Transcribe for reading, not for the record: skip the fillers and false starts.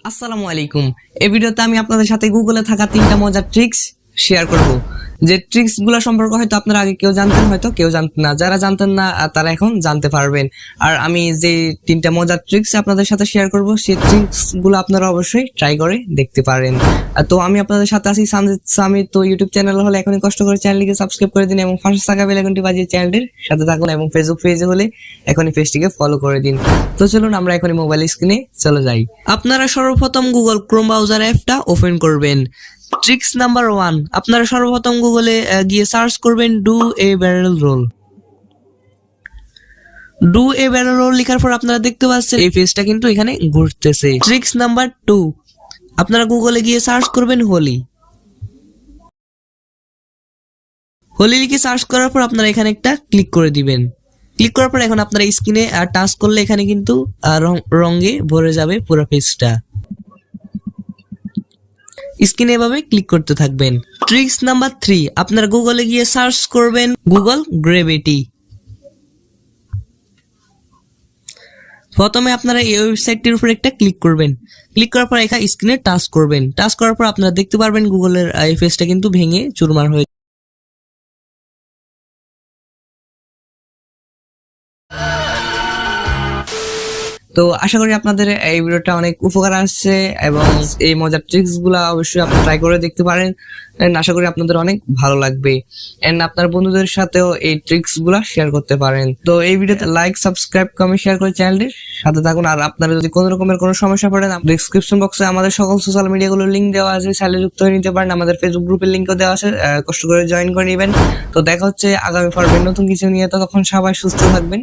আসসালামু আলাইকুম। এই ভিডিওতে আমি আপনাদের সাথে গুগলে থাকা 3টা মজার ট্রিক্স শেয়ার করব। যে ট্রিক্স গুলো সম্পর্কে হয়তো আপনারা আগে কেউ জানতেন, হয়তো কেউ জানতেন না। যারা জানতেন না তারা এখন জানতে পারবেন। আর আমি যে 3টা মজার ট্রিক্স আপনাদের সাথে শেয়ার করব, সেই ট্রিক্স গুলো আপনারা অবশ্যই ট্রাই করে দেখতে পারেন। তো আমি আপনাদের সাথে আছি সানজিদ সামির। তো ইউটিউব চ্যানেল হলে এখনই কষ্ট করে চ্যানেলটিকে সাবস্ক্রাইব করে দিন এবং পাশে থাকা বেল আইকনটি বাজিয়ে চ্যানেলটির সাথে থাকুন, এবং ফেসবুক পেজে হলে এখনই পেজটিকে ফলো করে দিন। তো চলুন আমরা এখনই মোবাইল স্ক্রিনে চলে যাই। আপনারা সর্বপ্রথম গুগল ক্রোম ব্রাউজার অ্যাপটা ওপেন করবেন। ট্রিক্স নাম্বার 1, আপনারা সর্বপ্রথম গুগলে গিয়ে সার্চ করবেন do a barrel roll. Do a barrel roll লেখার পর আপনারা দেখতে পাচ্ছেন এই পেজটা কিন্তু এখানে ঘুরতেছে। ট্রিক্স নাম্বার 2, আপনারা গুগলে গিয়ে সার্চ করবেন হোলি। হোলি লিখে সার্চ করার পর আপনারা এখানে একটা ক্লিক করে দিবেন। ক্লিক করার পর এখন আপনারা স্ক্রিনে টাচ করলে এখানে কিন্তু রঙে ভরে যাবে পুরো পেজটা। স্ক্রিনে এভাবে ক্লিক করতে থাকবেন। ট্রিক্স নাম্বার 3, আপনারা গুগলে গিয়ে সার্চ করবেন গুগল গ্রেভিটি। প্রথমে আপনারা এই ওয়েবসাইটটির উপর একটা ক্লিক করবেন। ক্লিক করার পর এখানে স্ক্রিনে টাচ করবেন। টাচ করার পর আপনারা দেখতে পারবেন গুগলের এই পেজটা কিন্তু ভেঙে চুরমার হয়ে। তো আশা করি আপনাদের এই ভিডিওটা অনেক উপকার আসছে, এবং এই মজার ট্রিক্স গুলা অবশ্যই আপনি ট্রাই করে দেখতে পারেন। আশা করি আপনাদের অনেক ভালো লাগবে, এন্ড আপনার বন্ধুদের সাথেও এই ট্রিক্স গুলা শেয়ার করতে পারেন। তো এই ভিডিওতে লাইক, সাবস্ক্রাইব, কমেন্ট, শেয়ার করে চ্যানেলটির সাথে থাকুন। আর আপনারা যদি কোনো রকমের কোনো সমস্যা পড়েন, ডেসক্রিপশন বক্সে আমাদের সকল সোশ্যাল মিডিয়াগুলোর লিঙ্ক দেওয়া আছে, চাইলে যুক্ত হয়ে নিতে পারেন। আমাদের ফেসবুক গ্রুপের লিঙ্কও দেওয়া আছে, কষ্ট করে জয়েন করে নেবেন। তো দেখা হচ্ছে আগামী পর্বে নতুন কিছু নিয়ে। ততক্ষণ সবাই সুস্থ থাকবেন।